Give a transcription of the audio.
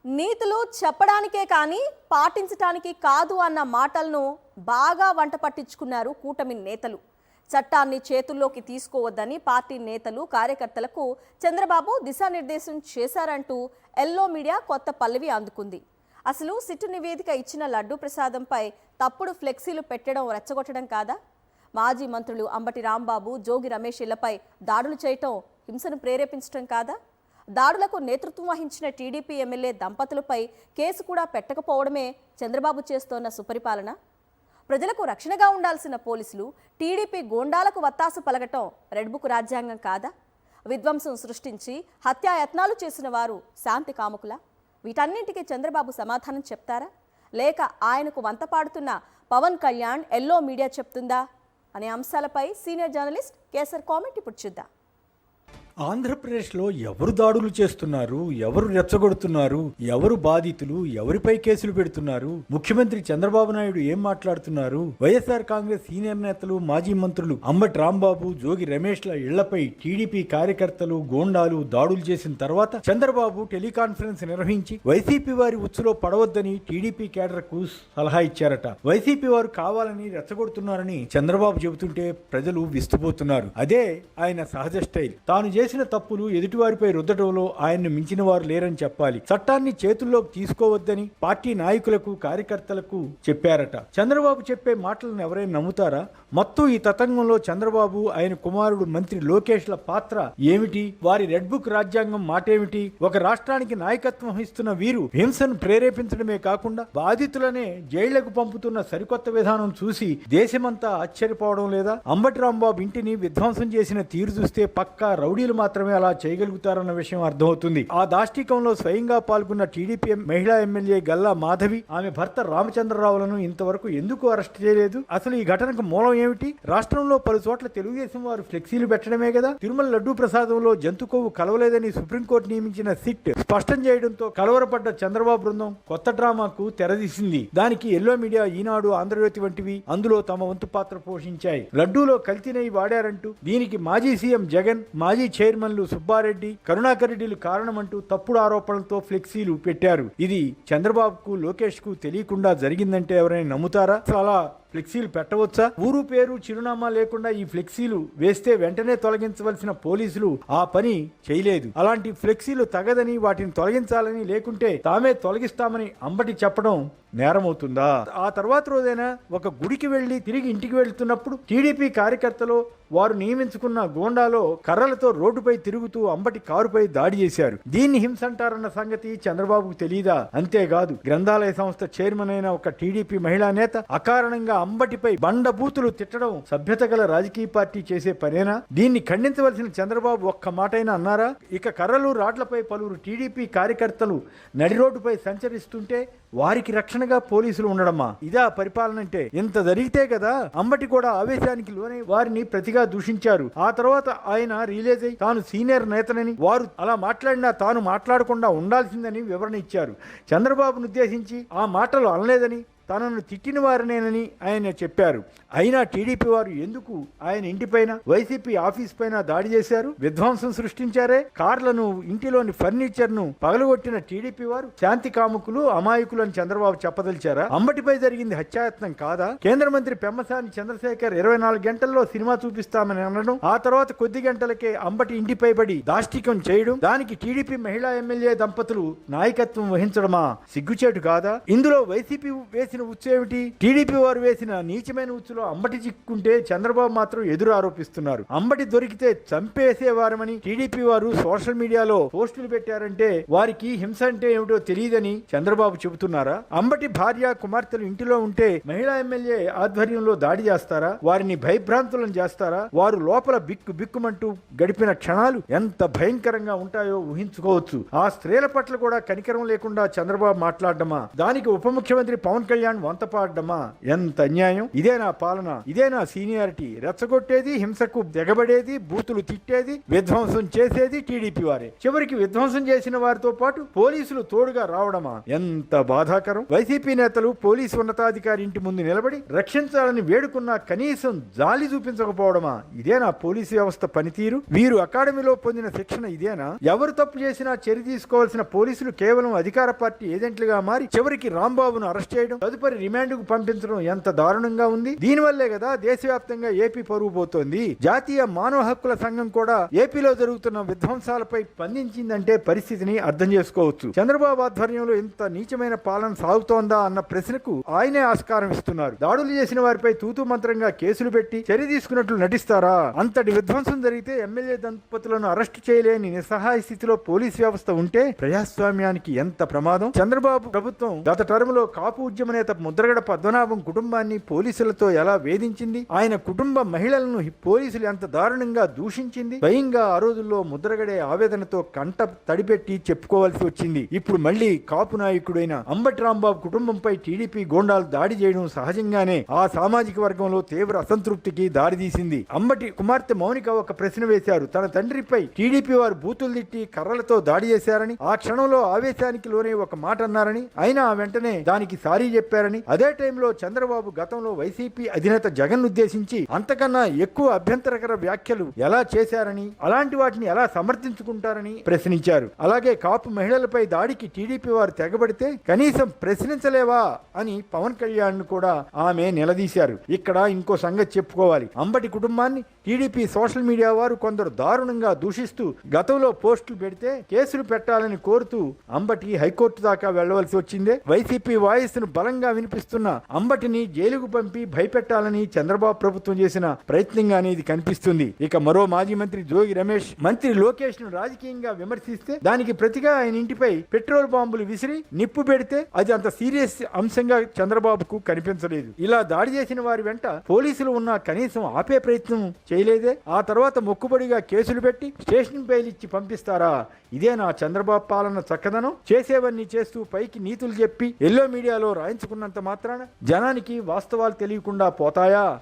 నీతులు చెప్పడానికే కానీ పాటించటానికి కాదు అన్న మాటలను బాగా వంట పట్టించుకున్నారు కూటమి నేతలు. చట్టాన్ని చేతుల్లోకి తీసుకోవద్దని పార్టీ నేతలు కార్యకర్తలకు చంద్రబాబు దిశానిర్దేశం చేశారంటూ ఎల్లో మీడియా కొత్త పల్లవి అందుకుంది. అసలు సిట్టు నివేదిక ఇచ్చిన లడ్డూ ప్రసాదంపై తప్పుడు ఫ్లెక్సీలు పెట్టడం రెచ్చగొట్టడం కాదా? మాజీ మంత్రులు అంబటి రాంబాబు, జోగి రమేష్ ఇళ్లపై దాడులు చేయటం హింసను ప్రేరేపించడం కాదా? దాడులకు నేతృత్వం వహించిన టీడీపీ ఎమ్మెల్యే దంపతులపై కేసు కూడా పెట్టకపోవడమే చంద్రబాబు చేస్తోన్న సుపరిపాలన? ప్రజలకు రక్షణగా ఉండాల్సిన పోలీసులు టీడీపీ గోండాలకు వత్తాసు పలకటం రెడ్ బుక్ రాజ్యాంగం కాదా? విధ్వంసం సృష్టించి హత్యాయత్నాలు చేసిన వారు శాంతి కాముకుల? వీటన్నింటికీ చంద్రబాబు సమాధానం చెప్తారా? లేక ఆయనకు వంతపాడుతున్న పవన్ కళ్యాణ్ ఎల్లో మీడియా చెప్తుందా అనే అంశాలపై సీనియర్ జర్నలిస్ట్ కేసర్ కామెంట్ ఇప్పుడు చూద్దాం. ఆంధ్రప్రదేశ్లో ఎవరు దాడులు చేస్తున్నారు, ఎవరు రెచ్చగొడుతున్నారు, ఎవరు బాధితులు, ఎవరిపై కేసులు పెడుతున్నారు, ముఖ్యమంత్రి చంద్రబాబు నాయుడు ఏం మాట్లాడుతున్నారు, వైఎస్ఆర్ కాంగ్రెస్ సీనియర్ నేతలు మాజీ మంత్రులు అంబటి రాంబాబు, జోగి రమేష్ల ఇళ్లపై టీడీపీ కార్యకర్తలు గోండాలు దాడులు చేసిన తర్వాత చంద్రబాబు టెలికాన్ఫరెన్స్ నిర్వహించి వైసీపీ వారి ఉచ్చులో పడవద్దని టీడీపీ కేడర్ కు సలహా ఇచ్చారట. వైసీపీ వారు కావాలని రెచ్చగొడుతున్నారని చంద్రబాబు చెబుతుంటే ప్రజలు విస్తుపోతున్నారు. అదే ఆయన సహజ స్టైల్. తాను చేసిన తప్పులు ఎదుటివారిపై రుద్దడంలో ఆయన్ను మించిన వారు లేరని చెప్పాలి. చట్టాన్ని చేతుల్లోకి తీసుకోవద్దని పార్టీ నాయకులకు కార్యకర్తలకు చెప్పారట. చంద్రబాబు చెప్పే మాటలను ఎవరైనా నమ్ముతారా? మొత్తం ఈ తతంగంలో చంద్రబాబు, ఆయన కుమారుడు మంత్రి లోకేష్ల పాత్ర ఏమిటి? వారి రెడ్ బుక్ రాజ్యాంగం మాటేమిటి? ఒక రాష్ట్రానికి నాయకత్వం వహిస్తున్న వీరు హింసను ప్రేరేపించడమే కాకుండా బాధితులనే జైళ్లకు పంపుతున్న సరికొత్త విధానం చూసి దేశమంతా ఆశ్చర్యపోవడం లేదా? అంబటి రాంబాబు ఇంటిని విధ్వంసం చేసిన తీరు చూస్తే పక్కా రౌడీలు మాత్రమే అలా చేయగలుగుతారన్న విషయం అర్థమవుతుంది. ఆ దాష్టికంలో స్వయంగా పాల్గొన్న టీడీపీ మహిళా ఎమ్మెల్యే గల్లా మాధవి, ఆమె భర్త రామచంద్రరావులను ఇంతవరకు ఎందుకు అరెస్ట్ చేయలేదు? అసలు ఈ ఘటనకు మూలం ఏమిటి? రాష్ట్రంలో పలు చోట్ల తెలుగుదేశం వారు ఫ్లెక్సీలు పెట్టడమే కదా? తిరుమల లడ్డూ ప్రసాదంలో జంతు కొవ్వు కలవలేదని సుప్రీంకోర్టు నియమించిన సిట్ స్పష్టం చేయడంతో కలవరపడ్డ చంద్రబాబు బృందం కొత్త డ్రామాకు తెరదీసింది. దానికి ఎల్లో మీడియా, ఈనాడు, ఆంధ్రజ్యోతి వంటివి అందులో తమ వంతు పాత్ర పోషించాయి. లడ్డూలో కల్తీ నెయ్యి వాడారంటూ దీనికి మాజీ సీఎం జగన్, మాజీ చైర్మన్లు సుబ్బారెడ్డి, కరుణాకర్ రెడ్డిలు కారణమంటూ తప్పుడు ఆరోపణలతో ఫ్లెక్సీలు పెట్టారు. ఇది చంద్రబాబుకు, లోకేష్ కు తెలియకుండా జరిగిందంటే ఎవరైనా నమ్ముతారా? అలా ఫ్లెక్సీలు పెట్టవచ్చా? ఊరు పేరు చిరునామా లేకుండా ఈ ఫ్లెక్సీలు వేస్తే వెంటనే తొలగించవలసిన పోలీసులు ఆ పని చేయలేదు. అలాంటి ఫ్లెక్సీలు తగదని, వాటిని తొలగించాలని, లేకుంటే తామే తొలగిస్తామని అంబటి చెప్పడం నేరమవుతుందా? ఆ తర్వాత రోజైనా ఒక గుడికి వెళ్లి తిరిగి ఇంటికి వెళ్తున్నప్పుడు టీడీపీ కార్యకర్తలు వారు నియమించుకున్న గోండాలో కర్రలతో రోడ్డుపై తిరుగుతూ అంబటి కారుపై దాడి చేశారు. దీన్ని హింస అంటారన్న సంగతి చంద్రబాబుకు తెలీదా? అంతేకాదు, గ్రంథాలయ సంస్థ చైర్మన్ అయిన ఒక టీడీపీ మహిళా నేత అకారణంగా అంబటిపై బండబూతులు తిట్టడం సభ్యత గల రాజకీయ పార్టీ చేసే పనేనా? దీన్ని ఖండించవలసిన చంద్రబాబు ఒక్క మాటైనా అన్నారా? ఇక కర్రలు, రాడ్లపై పలువురు టీడీపీ కార్యకర్తలు నడి రోడ్డుపై సంచరిస్తుంటే వారికి రక్షణగా పోలీసులు ఉండడమా? ఇదా పరిపాలన అంటే? ఇంత జరిగితే కదా అంబటి కూడా ఆవేశానికి లోనై వారిని ప్రతిగా దూషించారు. ఆ తర్వాత ఆయన రియలైజ్ అయి తాను సీనియర్ నేతనని, వారు అలా మాట్లాడినా తాను మాట్లాడకుండా ఉండాల్సిందని వివరణ ఇచ్చారు. చంద్రబాబును ఉద్దేశించి ఆ మాటలు అనలేదని, తనను తిట్టిన వారినేనని ఆయన చెప్పారు. అయినా టీడీపీ వారు ఎందుకు ఆయన ఇంటిపైన, వైసీపీ ఆఫీస్ పైన దాడి చేశారు? విధ్వంసం సృష్టించారే. కార్లను, ఇంటిలోని ఫర్నిచర్ ను పగలగొట్టిన టీడీపీ వారు శాంతి కాముకులు, అమాయకులు అని చంద్రబాబు చెప్పదలిచారా? అంబటిపై జరిగింది హత్యాయత్నం కాదా? కేంద్ర మంత్రి పెమ్మసాని చంద్రశేఖర్ 24 గంటల్లో సినిమా చూపిస్తామని అనడం, ఆ తర్వాత కొద్ది గంటలకే అంబటి ఇంటిపై పడి దాష్టికం చేయడం, దానికి టీడీపీ మహిళా ఎమ్మెల్యే దంపతులు నాయకత్వం వహించడమా? సిగ్గుచేటు కాదా? ఇందులో వైసీపీ వేసిన ఉచ్చు ఏమిటి? టీడీపీ వారు వేసిన నీచమైన ఉచ్చులో అంబటి చిక్కుంటే చంద్రబాబు మాత్రం ఎదురు ఆరోపిస్తున్నారు. అంబటి దొరికితే చంపేసేవారమని టీడీపీ వారు సోషల్ మీడియాలో పోస్టులు పెట్టారంటే వారికి హింస అంటే ఏమిటో తెలియదని చంద్రబాబు చెబుతున్నారా? అంబటి భార్య, కుమార్తెలు ఇంటిలో ఉంటే మహిళా ఎమ్మెల్యే ఆధ్వర్యంలో దాడి చేస్తారా? వారిని భయభ్రాంతులను చేస్తారా? వారు లోపల బిక్కుమంటూ గడిపిన క్షణాలు ఎంత భయంకరంగా ఉంటాయో ఊహించుకోవచ్చు. ఆ స్త్రీల పట్ల కూడా కనికరం లేకుండా చంద్రబాబు మాట్లాడడమా? దానికి ఉప ముఖ్యమంత్రి పవన్ కళ్యాణ్ కళ్యాణ్ వంతపాడ్డమా? ఎంత అన్యాయం! ఇదేనా పాలన? ఇదేనా సీనియారిటీ? రెచ్చగొట్టేది, హింసకు దిగబడేది, బూతులు తిట్టేది, విధ్వంసం చేసేది టీడీపీ వారే. చివరికి విధ్వంసం చేసిన వారితో పాటు పోలీసులు తోడుగా రావడమా? ఎంత బాధాకరం! వైసీపీ నేతలు పోలీసు ఉన్నతాధికారి ఇంటి ముందు నిలబడి రక్షించాలని వేడుకున్నా కనీసం జాలి చూపించకపోవడమా? ఇదేనా పోలీసు వ్యవస్థ పనితీరు? వీరు అకాడమీలో పొందిన శిక్షణ ఇదేనా? ఎవరు తప్పు చేసినా చర్య తీసుకోవాల్సిన పోలీసులు కేవలం అధికార పార్టీ ఏజెంట్లుగా మారి చివరికి రాంబాబును అరెస్ట్ చేయడం, తదుపరి రిమాండ్కు పంపించడం ఎంత దారుణంగా ఉంది. దీనివల్లే కదా దేశవ్యాప్తంగా ఏపీ పరువు పోతోంది. జాతీయ మానవ హక్కుల సంఘం కూడా ఏపీలో జరుగుతున్న విధ్వంసాలపై స్పందించిందంటే పరిస్థితిని అర్థం చేసుకోవచ్చు. చంద్రబాబు ఆధ్వర్యంలో ఇంత నీచమైన పాలన సాగుతోందా అన్న ప్రశ్నకు ఆయనే ఆస్కారం ఇస్తున్నారు. దాడులు చేసిన వారిపై తూతూ మంత్రంగా కేసులు పెట్టి చర్య తీసుకున్నట్లు నటిస్తారా? అంతటి విధ్వంసం జరిగితే ఎమ్మెల్యే దంపతులను అరెస్టు చేయలేని నిస్సహాయ స్థితిలో పోలీస్ వ్యవస్థ ఉంటే ప్రజాస్వామ్యానికి ఎంత ప్రమాదం. చంద్రబాబు ప్రభుత్వం గత టర్ములో కాపు ఉద్యమ నేత ముద్రగడ పద్మనాభం కుటుంబాన్ని పోలీసులతో ఎలా వేధించింది, ఆయన కుటుంబ మహిళలను పోలీసులు ఎంత దారుణంగా దూషించింది, స్వయంగా ఆ రోజుల్లో ముద్రగడే ఆవేదనతో కంట తడిపెట్టి చెప్పుకోవాల్సి వచ్చింది. ఇప్పుడు మళ్లీ కాపు నాయకుడైన అంబటి రాంబాబు కుటుంబంపై టీడీపీ గోండాలు దాడి చేయడం సహజంగానే ఆ సామాజిక వర్గంలో తీవ్ర అసంతృప్తికి దారితీసింది. అంబటి కుమార్తె మౌనిక ఒక ప్రశ్న వేశారు. తన తండ్రిపై టీడీపీ వారు బూతులు తిట్టి కర్రలతో దాడి చేశారని, ఆ క్షణంలో ఆవేశానికి లోనే ఒక మాట అన్నారని, అయినా వెంటనే దానికి సారీ చెప్పారని, అదే టైంలో చంద్రబాబు గతంలో వైసీపీ అధినేత జగన్ ఉద్దేశించి అంతకన్నా ఎక్కువ అభ్యంతరకర వ్యాఖ్యలు ఎలా చేశారని, అలాంటి వాటిని ఎలా సమర్థించుకుంటారని ప్రశ్నించారు. అలాగే కాపు మహిళలపై దాడికి టీడీపీ వారు తెగబడితే కనీసం ప్రశ్నించలేవా అని పవన్ కళ్యాణ్ కూడా ఆమె నిలదీశారు. ఇక్కడ ఇంకో సంగతి చెప్పుకోవాలి. అంబటి కుటుంబాన్ని టీడీపీ సోషల్ మీడియా వారు కొందరు దారుణంగా దూషిస్తూ గతంలో పోస్టులు పెడితే కేసులు పెట్టాలని కోరుతూ అంబటి హైకోర్టు దాకా వెళ్లవలసి వచ్చిందే. వైసీపీ వాయిస్ ను బలంగా వినిపిస్తున్న అంబటిని జైలుకు పంపి భయపెట్టాలని చంద్రబాబు ప్రభుత్వం చేసిన ప్రయత్నంగానే ఇది కనిపిస్తుంది. ఇక మరో మాజీ మంత్రి జోగి రమేష్ మంత్రి లోకేష్ ను రాజకీయంగా విమర్శిస్తే దానికి ప్రతిగా ఆయన ఇంటిపై పెట్రోల్ బాంబులు విసిరి నిప్పు పెడితే అది అంత సీరియస్ అంశంగా చంద్రబాబుకు కనిపించలేదు. ఇలా దాడి చేసిన వారి వెంట పోలీసులు ఉన్నా కనీసం ఆపే ప్రయత్నం చేయలేదే. ఆ తర్వాత మొక్కుబడిగా కేసులు పెట్టి స్టేషన్ బెయిల్ ఇచ్చి పంపిస్తారా? ఇదే నా చంద్రబాబు పాలన చక్కదనం. చేసేవన్నీ చేస్తూ పైకి నీతులు చెప్పి ఎల్లో మీడియాలో రాయించుకున్నంత మాత్రాన జనానికి వాస్తవాలు తెలియకుండా పోతాయా?